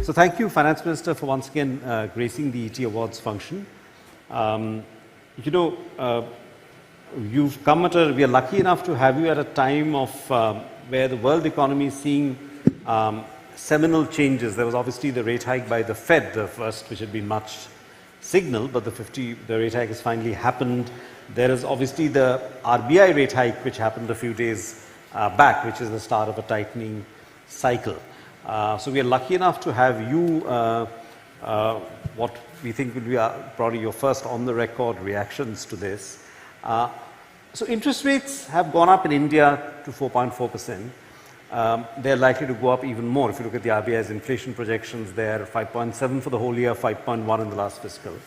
So thank you, Finance Minister, for once again gracing the ET Awards function. You've come we are lucky enough to have you at a time of where the world economy is seeing seminal changes. There was obviously the rate hike by the Fed, the first, which had been much signaled, but the rate hike has finally happened. There is obviously the RBI rate hike, which happened a few days back, which is the start of a tightening cycle. So we are lucky enough to have you, what we think will be probably your first on-the-record reactions to this. So interest rates have gone up in India to 4.4%. They're likely to go up even more. If you look at the RBI's inflation projections, they're 5.7 for the whole year, 5.1 in the last fiscal.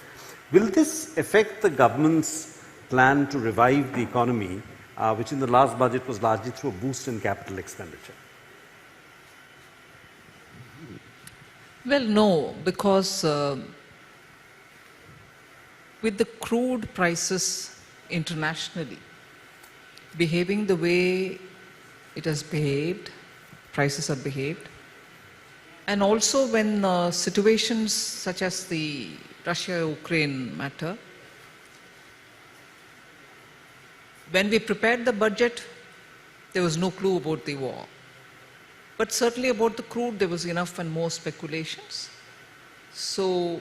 Will this affect the government's plan to revive the economy, which in the last budget was largely through a boost in capital expenditure? Well, no, because with the crude prices internationally behaving the way it has behaved, prices have behaved, and also when situations such as the Russia-Ukraine matter, when we prepared the budget, there was no clue about the war. But certainly about the crude, there was enough and more speculations. So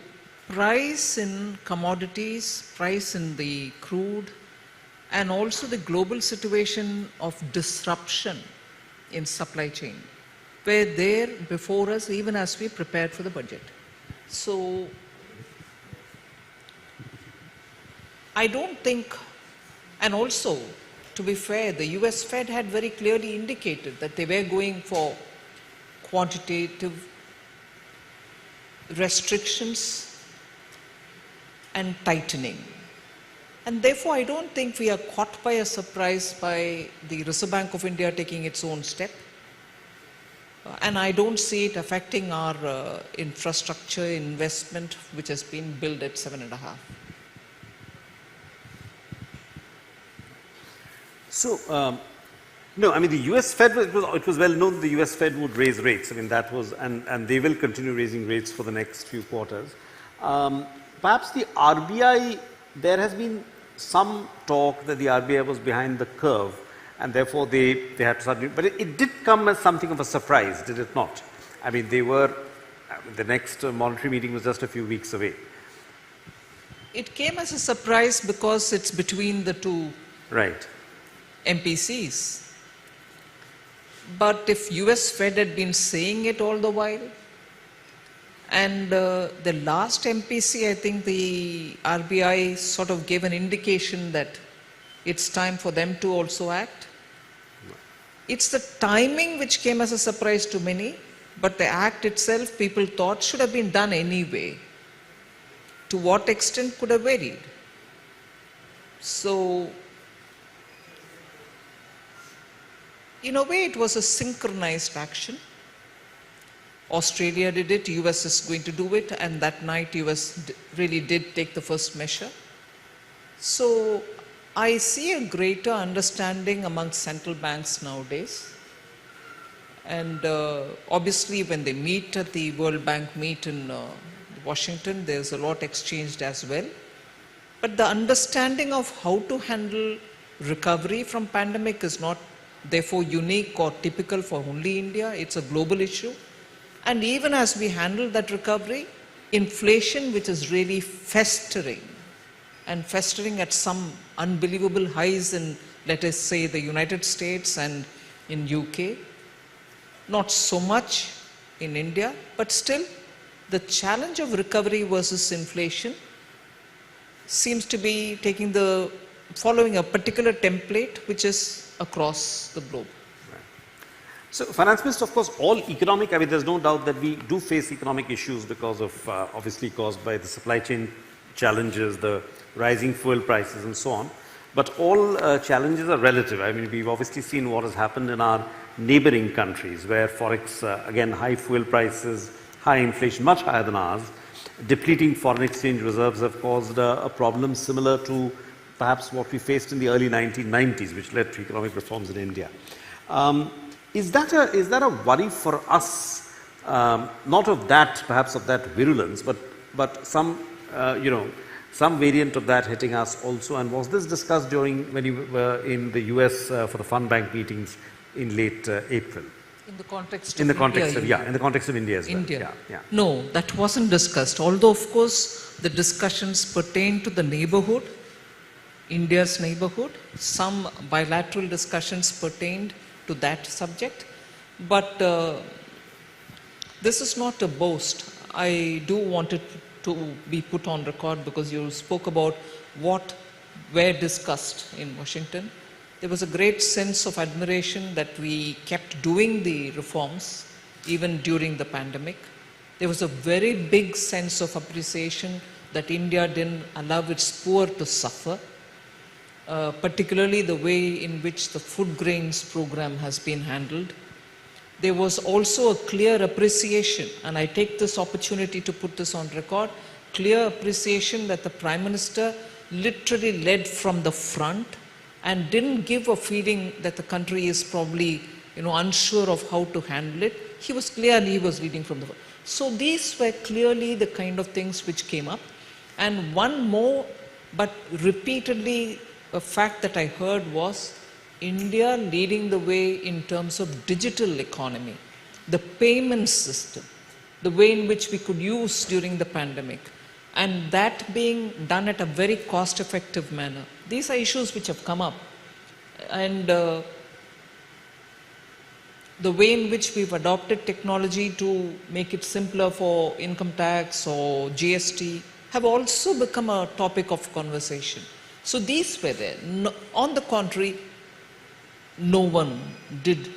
price in commodities, price in the crude, and also the global situation of disruption in supply chain were there before us even as we prepared for the budget. So I don't think, and also to be fair, the US Fed had very clearly indicated that they were going for quantitative restrictions and tightening. And therefore, I don't think we are caught by a surprise by the Reserve Bank of India taking its own step. And I don't see it affecting our infrastructure investment, which has been billed at 7.5. So, no, I mean, the US Fed, it was well known that the US Fed would raise rates. I mean, that was, and they will continue raising rates for the next few quarters. Perhaps the RBI, there has been some talk that the RBI was behind the curve and therefore they had to suddenly, but it did come as something of a surprise, did it not? I mean, the next monetary meeting was just a few weeks away. It came as a surprise because it's between the two MPCs. But if US Fed had been saying it all the while, and the last MPC, I think the RBI sort of gave an indication that it's time for them to also act. It's the timing which came as a surprise to many, but the act itself, people thought, should have been done anyway. To what extent could have varied. So, in a way, it was a synchronized action. Australia did it, US is going to do it, and that night US really did take the first measure. So I see a greater understanding among central banks nowadays. And obviously when they meet at the World Bank meet in Washington, there's a lot exchanged as well. But the understanding of how to handle recovery from pandemic is not therefore unique or typical for only India, it's a global issue. And even as we handle that recovery, inflation which is really festering and festering at some unbelievable highs in, let us say, the United States and in UK, not so much in India, but still the challenge of recovery versus inflation seems to be following a particular template which is across the globe. So, Finance Minister, of course, all economic, I mean, there's no doubt that we do face economic issues because of, obviously caused by the supply chain challenges, the rising fuel prices and so on. But all challenges are relative. I mean, we've obviously seen what has happened in our neighboring countries where Forex, again, high fuel prices, high inflation, much higher than ours, depleting foreign exchange reserves have caused a problem similar to perhaps what we faced in the early 1990s, which led to economic reforms in India. Is that a worry for us not of that, perhaps of that virulence, but some, some variant of that hitting us also. And was this discussed during when you were in the US for the fund bank meetings in late April? In the context In the of context India, of, in the context of India as well. India. Yeah. No, that wasn't discussed. Although, of course, the discussions pertain to the neighborhood, India's neighborhood. Some bilateral discussions pertained to that subject. But this is not a boast. I do want it to be put on record because you spoke about what were discussed in Washington. There was a great sense of admiration that we kept doing the reforms even during the pandemic. There was a very big sense of appreciation that India didn't allow its poor to suffer, particularly the way in which the food grains program has been handled. There was also a clear appreciation, and I take this opportunity to put this on record, clear appreciation that the Prime Minister literally led from the front and didn't give a feeling that the country is probably unsure of how to handle it. He was clearly leading from the front. So these were clearly the kind of things which came up. And one more, but repeatedly a fact that I heard was India leading the way in terms of digital economy, the payment system, the way in which we could use during the pandemic, and that being done at a very cost-effective manner. These are issues which have come up. And the way in which we've adopted technology to make it simpler for income tax or GST have also become a topic of conversation. So these were there. No, on the contrary, no one did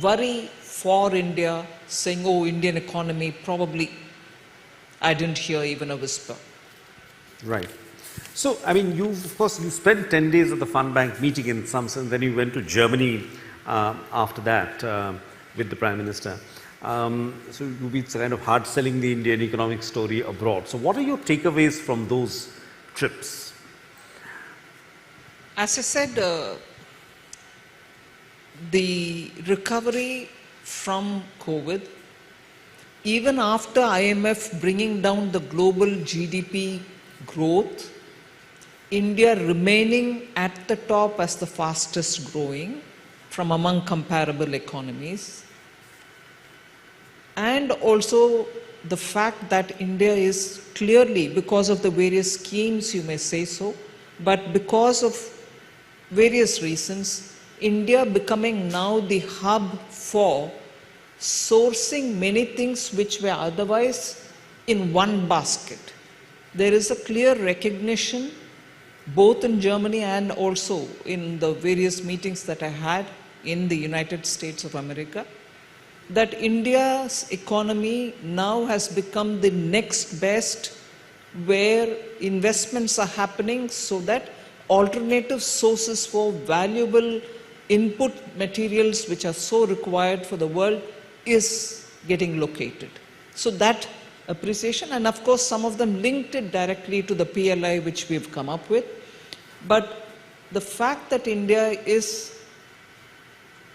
worry for India, saying, oh, Indian economy, probably. I didn't hear even a whisper. Right. So, I mean, you spent 10 days at the fund bank meeting in some sense, then you went to Germany after that with the Prime Minister. So it would be kind of hard selling the Indian economic story abroad. So what are your takeaways from those trips? As I said, the recovery from COVID, even after IMF bringing down the global GDP growth, India remaining at the top as the fastest growing from among comparable economies, and also the fact that India is clearly, because of the various schemes you may say so, but because of various reasons, India becoming now the hub for sourcing many things which were otherwise in one basket. There is a clear recognition, both in Germany and also in the various meetings that I had in the United States of America, that India's economy now has become the next best where investments are happening so that alternative sources for valuable input materials which are so required for the world is getting located. So that appreciation, and of course some of them linked it directly to the PLI which we've come up with. But the fact that India is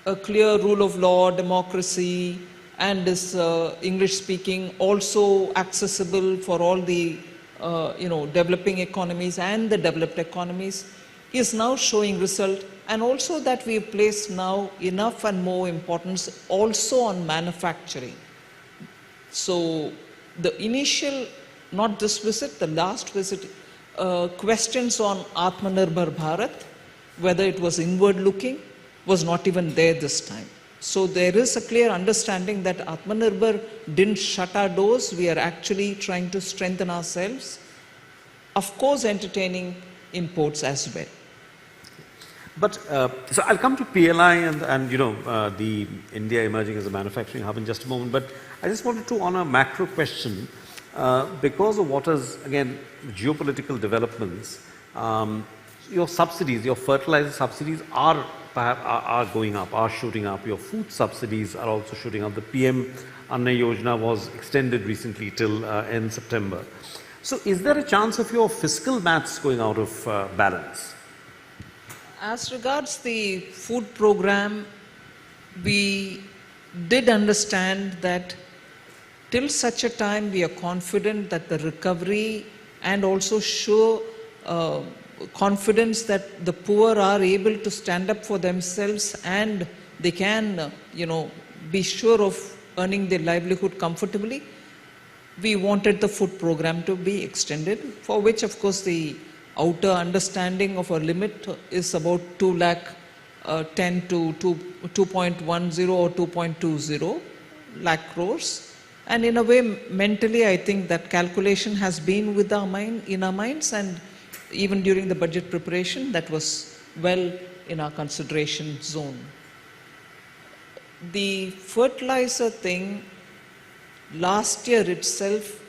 a clear rule of law, democracy, and is English speaking, also accessible for all the developing economies and the developed economies, is now showing result. And also that we have placed now enough and more importance also on manufacturing. So the initial, not this visit, the last visit, questions on Atmanirbhar Bharat, whether it was inward looking, was not even there this time. So there is a clear understanding that Atmanirbhar didn't shut our doors. We are actually trying to strengthen ourselves. Of course, entertaining imports as well. But, so I'll come to PLI and the India emerging as a manufacturing hub in just a moment. But I just wanted to, on a macro question, because of what is, again, geopolitical developments, your subsidies, your fertilizer subsidies are going up, are shooting up. Your food subsidies are also shooting up. The PM Anna Yojana was extended recently till end September. So is there a chance of your fiscal maths going out of balance? As regards the food program, we did understand that till such a time we are confident that the recovery and also show confidence that the poor are able to stand up for themselves and they can, be sure of earning their livelihood comfortably, we wanted the food program to be extended, for which of course the outer understanding of a limit is about 2 lakh 10 to 2.10 or 2.20 lakh crores. And in a way, mentally, I think that calculation has been in our minds, and even during the budget preparation, that was well in our consideration zone. The fertilizer thing, last year itself,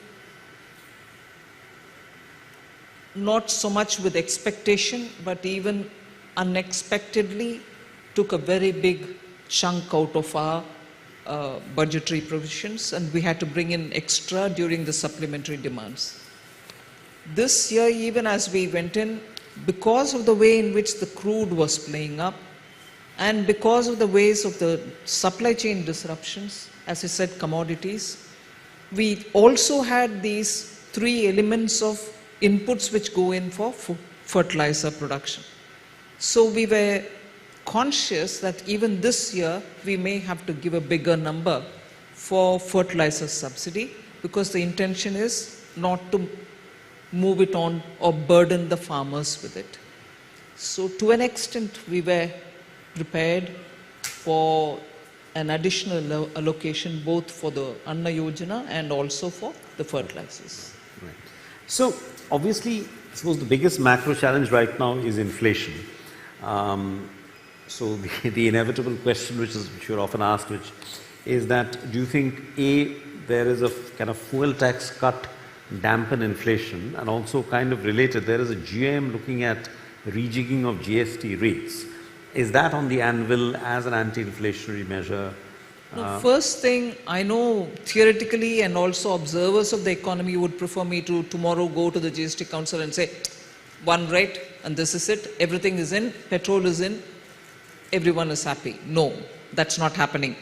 not so much with expectation, but even unexpectedly took a very big chunk out of our budgetary provisions, and we had to bring in extra during the supplementary demands. This year, even as we went in, because of the way in which the crude was playing up, and because of the ways of the supply chain disruptions, as I said, commodities, we also had these 3 elements of inputs which go in for fertilizer production. So we were conscious that even this year we may have to give a bigger number for fertilizer subsidy, because the intention is not to move it on or burden the farmers with it. So to an extent we were prepared for an additional allocation both for the Anna Yojana and also for the fertilizers. Right. So obviously, I suppose the biggest macro challenge right now is inflation. So the inevitable question which you're often asked, which is that, do you think there is a kind of fuel tax cut dampen inflation, and also kind of related, there is a GM looking at rejigging of GST rates. Is that on the anvil as an anti-inflationary measure? The first thing, I know theoretically and also observers of the economy would prefer me to tomorrow go to the GST Council and say, one rate and this is it, everything is in, petrol is in, everyone is happy. No, that's not happening.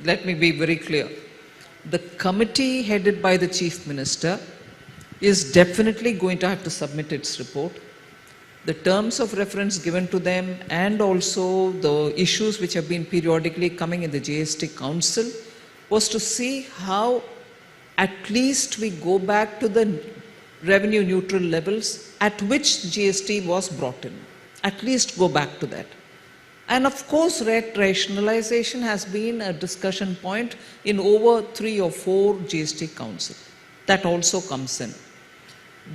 Let me be very clear. The committee headed by the Chief Minister is definitely going to have to submit its report. The terms of reference given to them and also the issues which have been periodically coming in the GST Council was to see how at least we go back to the revenue neutral levels at which GST was brought in. At least go back to that. And of course, rate rationalization has been a discussion point in over 3 or 4 GST Council. That also comes in.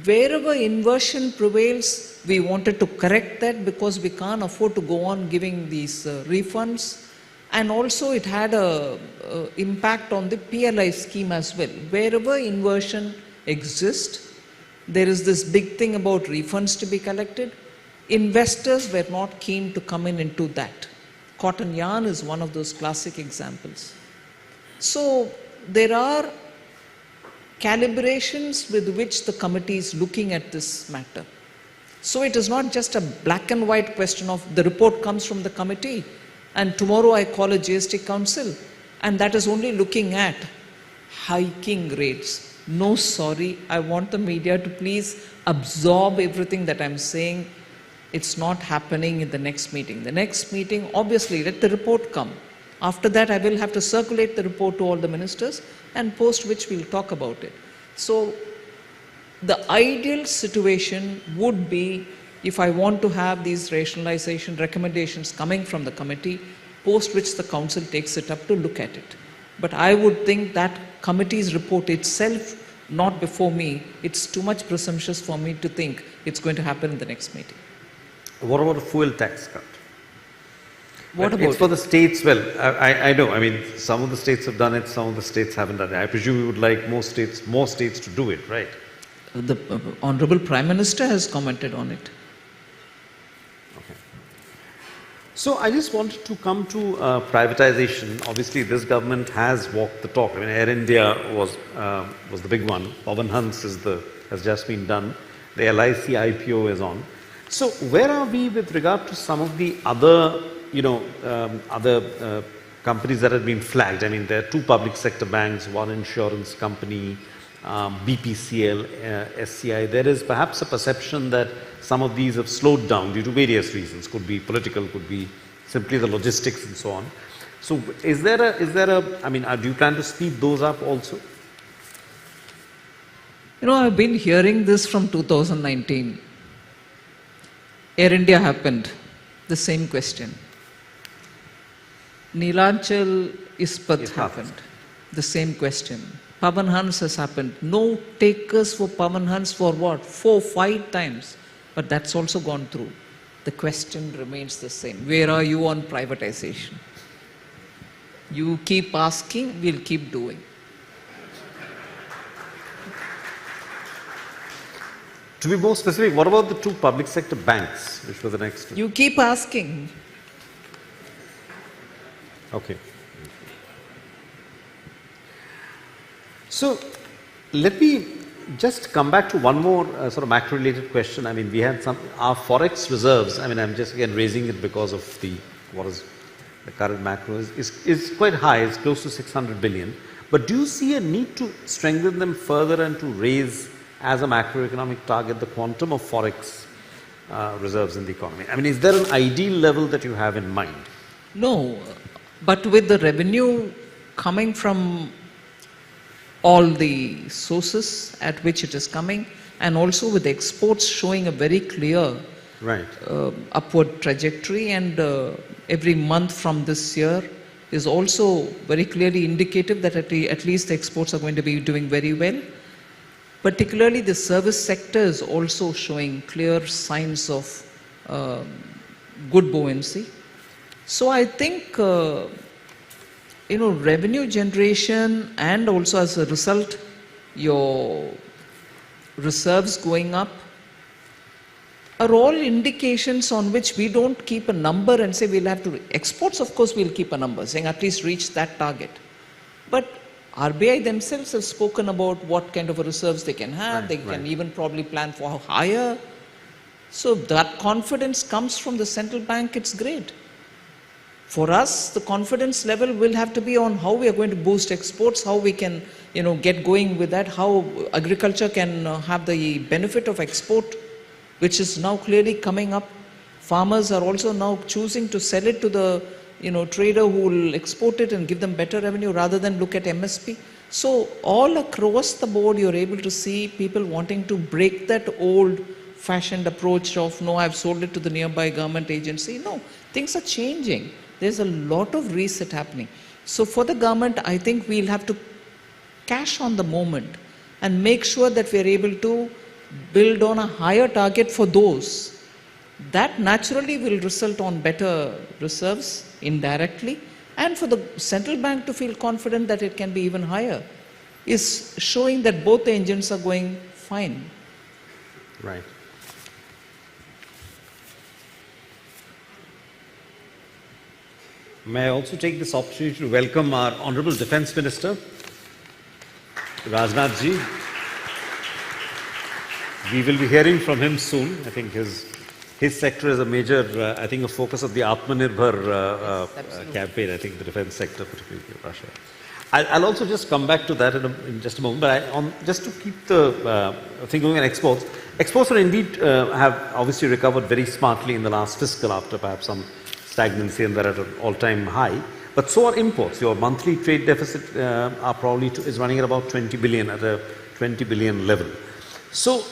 Wherever inversion prevails, we wanted to correct that because we can't afford to go on giving these refunds. And also it had a impact on the PLI scheme as well. Wherever inversion exists, there is this big thing about refunds to be collected. Investors were not keen to come into that. Cotton yarn is one of those classic examples. So there are calibrations with which the committee is looking at this matter. So it is not just a black and white question of the report comes from the committee and tomorrow I call a GST Council and that is only looking at hiking rates. No, sorry, I want the media to please absorb everything that I'm saying. It's not happening in the next meeting. The next meeting, obviously, let the report come. After that, I will have to circulate the report to all the ministers and post which we'll talk about it. So, the ideal situation would be if I want to have these rationalization recommendations coming from the committee, post which the council takes it up to look at it. But I would think that committee's report itself, not before me, it's too much presumptuous for me to think it's going to happen in the next meeting. What about a fuel tax cut? What about it's for the states? Well, I know. I mean, some of the states have done it, some of the states haven't done it. I presume you would like more states to do it, right? The Honorable Prime Minister has commented on it. Okay. So I just wanted to come to privatization. Obviously, this government has walked the talk. I mean, Air India was the big one. Pawan Hans has just been done. The LIC IPO is on. So where are we with regard to some of the other, companies that have been flagged. I mean, there are two public sector banks, one insurance company, BPCL, SCI. There is perhaps a perception that some of these have slowed down due to various reasons. Could be political, could be simply the logistics and so on. So is there a, I mean, do you plan to speed those up also? You know, I've been hearing this from 2019. Air India happened, the same question. Neelachal Ispat happened, the same question. Pavan Hans has happened. No takers for Pavan Hans for what? 4, 5 times. But that's also gone through. The question remains the same. Where are you on privatization? You keep asking, we'll keep doing. To be more specific, what about the two public sector banks, which were the next two? You keep asking. Okay. So, let me just come back to one more sort of macro-related question. I mean, we had our Forex reserves, I mean, I'm just again raising it because of what is the current macro is quite high, it's close to 600 billion. But do you see a need to strengthen them further and to raise as a macroeconomic target the quantum of Forex reserves in the economy? I mean, is there an ideal level that you have in mind? No, but with the revenue coming from all the sources at which it is coming, and also with exports showing a very clear upward trajectory, and every month from this year is also very clearly indicative that at least the exports are going to be doing very well. Particularly the service sector is also showing clear signs of good buoyancy. So I think revenue generation, and also as a result your reserves going up, are all indications on which we don't keep a number and say we'll have to. Exports, of course, we'll keep a number saying at least reach that target. But RBI themselves have spoken about what kind of a reserves they can have. They can even probably plan for higher. So that confidence comes from the central bank. It's great. For us, the confidence level will have to be on how we are going to boost exports, how we can, get going with that, how agriculture can have the benefit of export, which is now clearly coming up. Farmers are also now choosing to sell it to the trader who will export it and give them better revenue rather than look at MSP. So all across the board, you're able to see people wanting to break that old-fashioned approach of, no, I've sold it to the nearby government agency. No, things are changing. There's a lot of reset happening. So for the government, I think we'll have to cash on the moment and make sure that we're able to build on a higher target for those. That naturally will result on better reserves indirectly, and for the central bank to feel confident that it can be even higher is showing that both the engines are going fine. Right. May I also take this opportunity to welcome our Honorable Defence Minister, Rajnath Ji. We will be hearing from him soon. I think his sector is a major, I think, a focus of the Atmanirbhar campaign, I think the defense sector, particularly in Russia. I'll also just come back to that in just a moment, but just to keep the thing going on exports. Exports are indeed have obviously recovered very smartly in the last fiscal after perhaps some stagnancy, and they're at an all-time high. But so are imports. Your monthly trade deficit is running at about 20 billion, at a 20 billion level. So,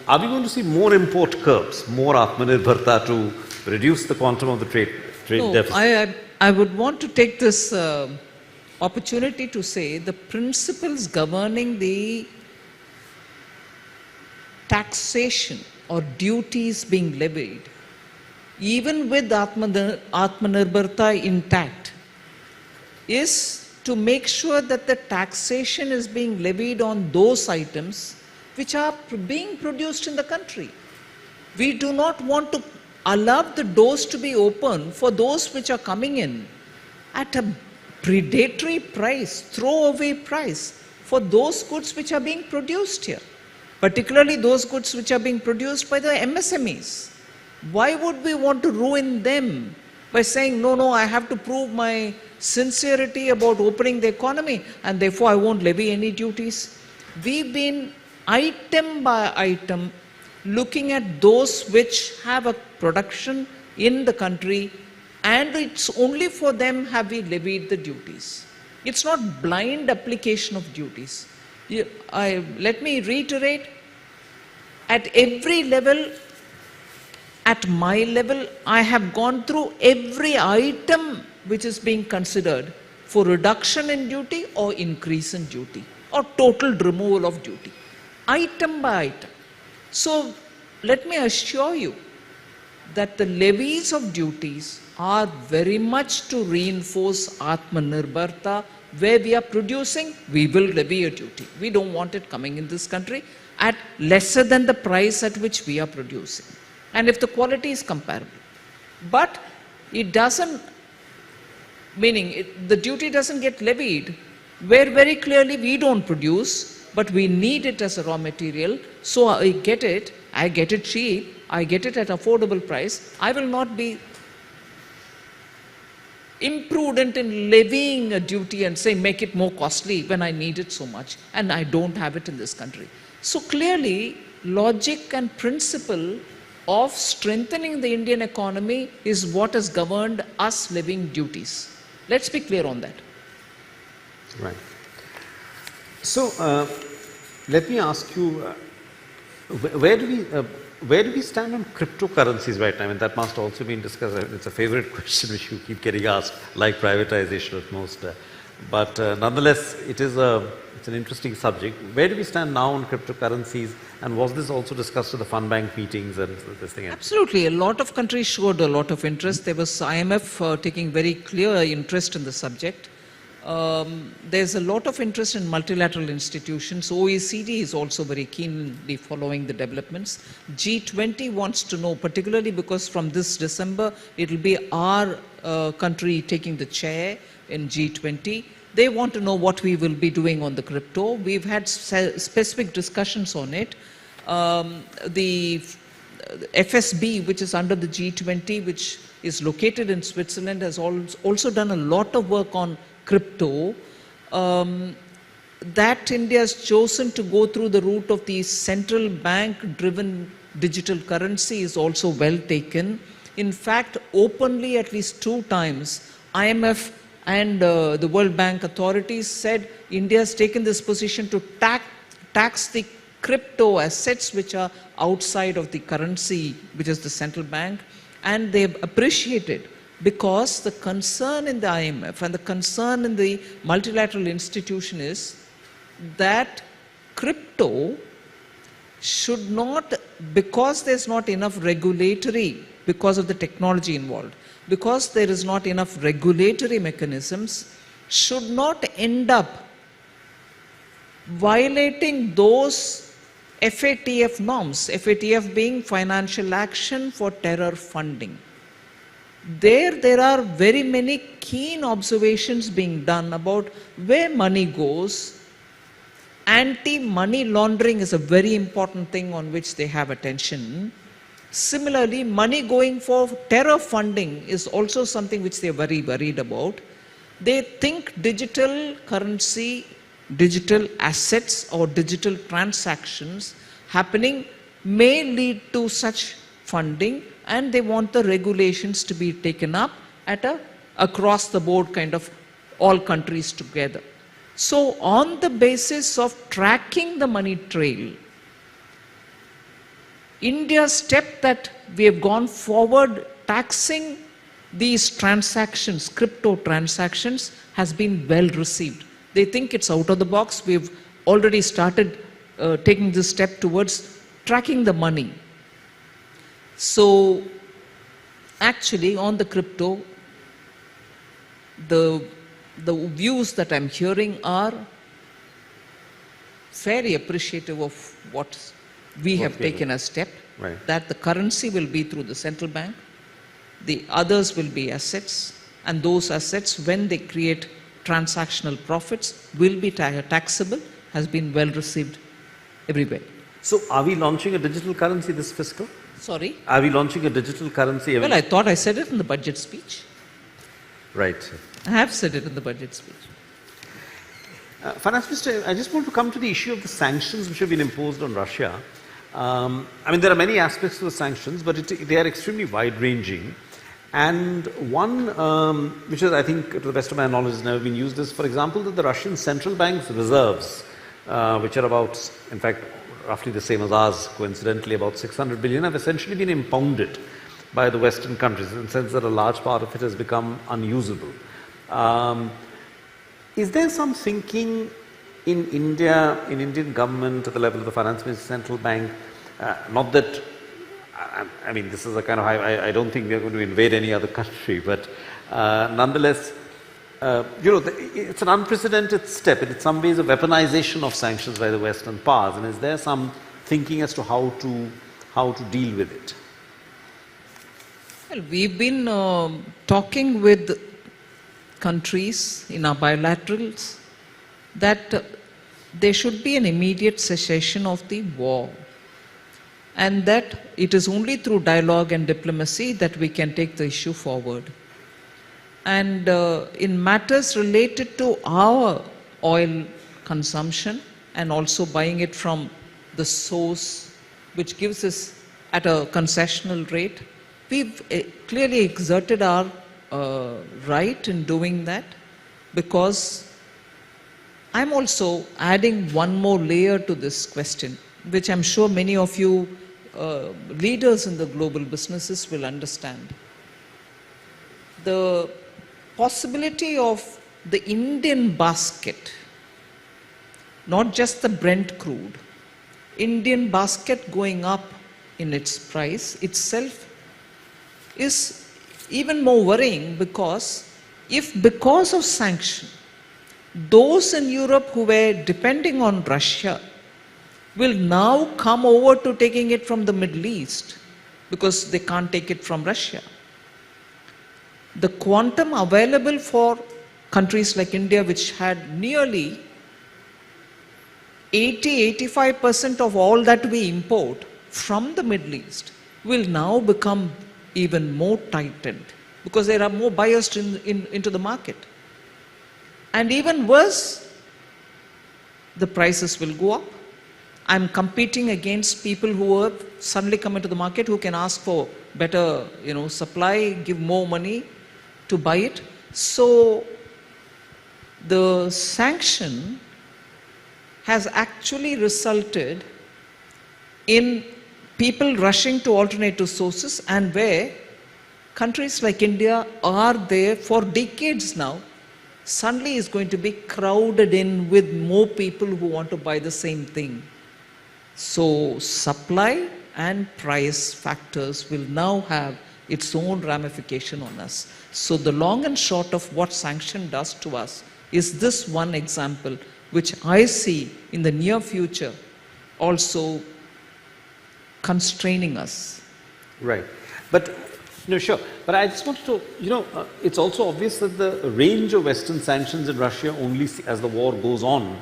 are we going to see more import curbs, more Atmanirbharta to reduce the quantum of the trade deficit? I would want to take this opportunity to say the principles governing the taxation or duties being levied, even with Atmanirbharta intact, is to make sure that the taxation is being levied on those items which are being produced in the country. We do not want to allow the doors to be open for those which are coming in at a predatory price, throwaway price for those goods which are being produced here, particularly those goods which are being produced by the MSMEs. Why would we want to ruin them by saying, no, I have to prove my sincerity about opening the economy, and therefore I won't levy any duties. We've been item by item looking at those which have a production in the country, and it's only for them have we levied the duties. It's not blind application of duties. Let me reiterate, at every level, at my level, I have gone through every item which is being considered for reduction in duty or increase in duty or total removal of duty, item by item. So let me assure you that the levies of duties are very much to reinforce Atmanirbharta. Where we are producing, we will levy a duty. We don't want it coming in this country at lesser than the price at which we are producing. And if the quality is comparable. But it doesn't, meaning the duty doesn't get levied where very clearly we don't produce, but we need it as a raw material. So I get it cheap, I get it at affordable price. I will not be imprudent in levying a duty and say make it more costly when I need it so much and I don't have it in this country. So clearly, logic and principle of strengthening the Indian economy is what has governed us levying duties. Let's be clear on that. Right. So let me ask you, where do we stand on cryptocurrencies right now? I mean, that must also be discussed. It's a favorite question which you keep getting asked, like privatization at most. But nonetheless, it's an interesting subject. Where do we stand now on cryptocurrencies? And was this also discussed at the fund bank meetings and this thing? Absolutely. A lot of countries showed a lot of interest. There was IMF taking very clear interest in the subject. There's a lot of interest in multilateral institutions. OECD is also very keenly following the developments. G20 wants to know, particularly because from this December, it will be our country taking the chair in G20. They want to know what we will be doing on the crypto. We've had specific discussions on it. The FSB, which is under the G20, which is located in Switzerland, has also done a lot of work on crypto. That India has chosen to go through the route of the central bank driven digital currency is also well taken. In fact, openly at least 2 times, IMF and the World Bank authorities said India has taken this position to tax the crypto assets which are outside of the currency, which is the central bank, and they've appreciated, because the concern in the IMF and the concern in the multilateral institution is that crypto should not, because there's not enough regulatory, because of the technology involved, because there is not enough regulatory mechanisms, should not end up violating those FATF norms, FATF being financial action for terror funding. There are very many keen observations being done about where money goes. Anti-money laundering is a very important thing on which they have attention. Similarly, money going for terror funding is also something which they are very worried about. They think digital currency, digital assets or digital transactions happening may lead to such funding, and they want the regulations to be taken up at a across the board kind of all countries together. So on the basis of tracking the money trail, India's step that we have gone forward taxing these transactions, crypto transactions, has been well received. They think it's out of the box. We've already started taking this step towards tracking the money. So actually on the crypto, the views that I'm hearing are very appreciative of what we have taken a step, right, that the currency will be through the central bank, the others will be assets, and those assets, when they create transactional profits, will be taxable, has been well received everywhere. So are we launching a digital currency this fiscal? Sorry? Are we launching a digital currency? Well, I thought I said it in the budget speech. Right. I have said it in the budget speech. Finance Minister, I just want to come to the issue of the sanctions which have been imposed on Russia. I mean, there are many aspects to the sanctions, but they are extremely wide-ranging. And one, which is, I think, to the best of my knowledge, has never been used, is, for example, that the Russian central bank's reserves, which are about, in fact, roughly the same as ours, coincidentally, about 600 billion, have essentially been impounded by the Western countries, in the sense that a large part of it has become unusable. Is there some thinking in India, in Indian government, at the level of the Finance Minister, Central Bank, not that, I mean, this is a kind of, I don't think we are going to invade any other country, but nonetheless, it's an unprecedented step. In some ways, a weaponization of sanctions by the Western powers. And is there some thinking as to how to deal with it? Well, we've been talking with countries in our bilaterals that there should be an immediate cessation of the war, and that it is only through dialogue and diplomacy that we can take the issue forward. And in matters related to our oil consumption and also buying it from the source which gives us at a concessional rate, we've clearly exerted our right in doing that, because I'm also adding one more layer to this question, which I'm sure many of you leaders in the global businesses will understand. The possibility of the Indian basket, not just the Brent crude, Indian basket going up in its price itself is even more worrying, because if because of sanction, those in Europe who were depending on Russia will now come over to taking it from the Middle East because they can't take it from Russia. The quantum available for countries like India, which had nearly 80-85% of all that we import from the Middle East, will now become even more tightened because there are more buyers into the market. And even worse, the prices will go up. I'm competing against people who have suddenly come into the market who can ask for better, supply, give more money to buy it. So the sanction has actually resulted in people rushing to alternative sources, and where countries like India are there for decades now, suddenly is going to be crowded in with more people who want to buy the same thing. So supply and price factors will now have its own ramification on us. So the long and short of what sanction does to us is this one example, which I see in the near future also constraining us. Right. But, sure. But I just wanted to, it's also obvious that the range of Western sanctions in Russia only, as the war goes on,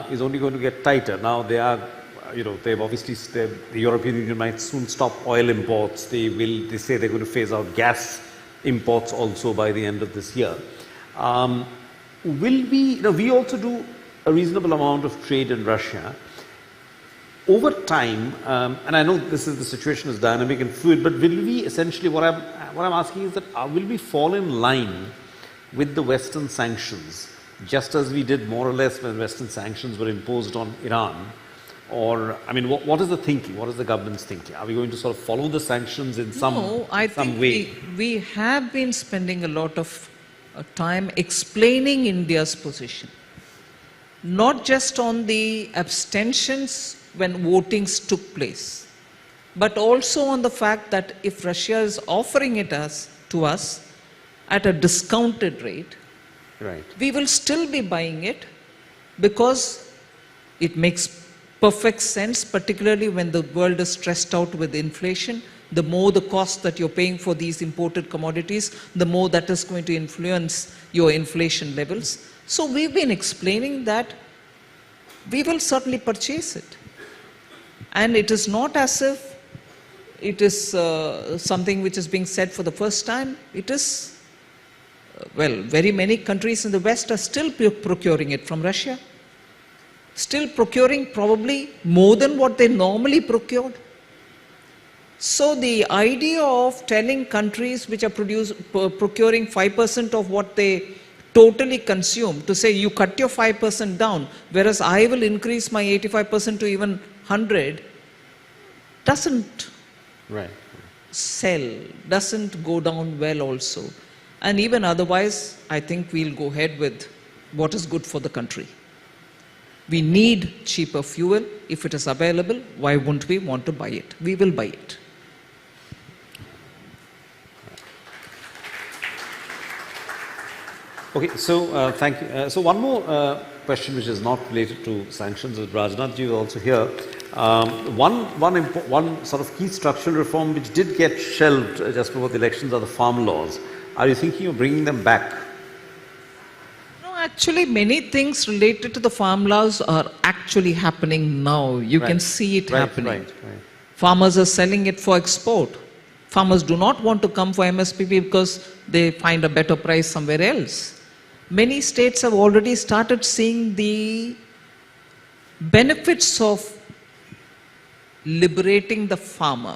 is only going to get tighter. Now they are, they've obviously, the European Union might soon stop oil imports. They say they're going to phase out gas imports also by the end of this year. We also do a reasonable amount of trade in Russia. Over time, and I know the situation is dynamic and fluid, but will we essentially, what I'm asking is that will we fall in line with the Western sanctions, just as we did more or less when Western sanctions were imposed on Iran? Or, what is the thinking? What is the government's thinking? Are we going to sort of follow the sanctions in some way? No, I think we have been spending a lot of time explaining India's position, not just on the abstentions when votings took place, but also on the fact that if Russia is offering it to us at a discounted rate, right, we will still be buying it, because it makes perfect sense, particularly when the world is stressed out with inflation. The more the cost that you're paying for these imported commodities, the more that is going to influence your inflation levels. So we've been explaining that we will certainly purchase it. And it is not as if it is something which is being said for the first time. It is very many countries in the West are still procuring it from Russia. Still procuring probably more than what they normally procured. So the idea of telling countries which are procuring 5% of what they totally consume to say you cut your 5% down, whereas I will increase my 85% to even 100, doesn't sell, doesn't go down well also. And even otherwise, I think we'll go ahead with what is good for the country. We need cheaper fuel. If it is available, why wouldn't we want to buy it? We will buy it. Okay, so thank you. So one more question which is not related to sanctions, is Rajnath ji is also here. One sort of key structural reform which did get shelved just before the elections are the farm laws. Are you thinking of bringing them back? No, actually many things related to the farm laws are actually happening now. You can see it happening. Farmers are selling it for export. Farmers do not want to come for MSP because they find a better price somewhere else. Many states have already started seeing the benefits of liberating the farmer.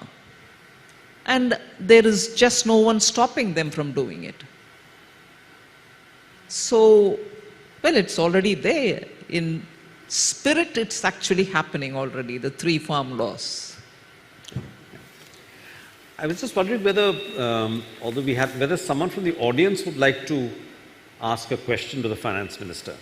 And there is just no one stopping them from doing it. So, well, it's already there. In spirit, it's actually happening already, the 3 farm laws. I was just wondering whether, whether someone from the audience would like to ask a question to the Finance Minister.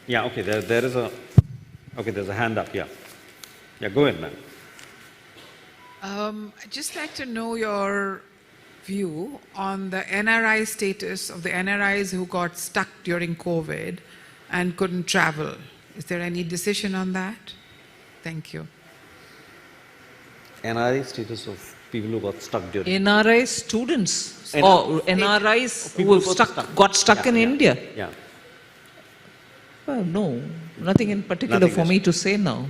Yeah, okay, there's a hand up, yeah. Yeah, go ahead, ma'am. I'd just like to know your view on the NRI status of the NRIs who got stuck during COVID and couldn't travel. Is there any decision on that? Thank you. NRI status of people who got stuck during... NRI students or NRIs who got stuck in India? Yeah. Well, no, nothing in particular for me to say now.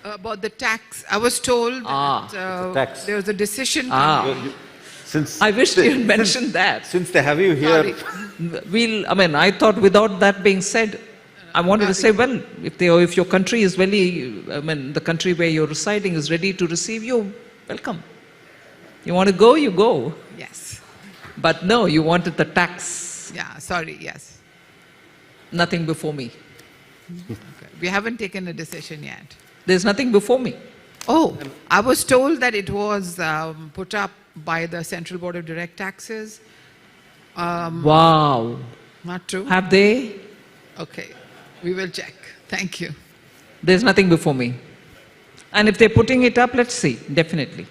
About the tax, I was told that there was a decision. I wish you had mentioned that. Since they have you here... I thought without that being said, I wanted to say, well, if your country is the country where you're residing is ready to receive you, welcome. You want to go, you go. Yes. But no, you wanted the tax. Yeah, sorry, yes. Nothing before me. Okay. We haven't taken a decision yet. There's nothing before me. Oh, I was told that it was put up by the Central Board of Direct Taxes. Wow. Not true? Have they? Okay, we will check. Thank you. There's nothing before me. And if they're putting it up, let's see, definitely.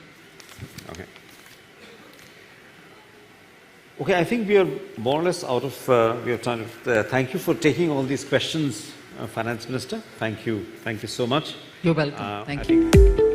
Okay. Okay, I think we are more or less out of we have time. Thank you for taking all these questions, Finance Minister. Thank you so much. You're welcome. Thank you.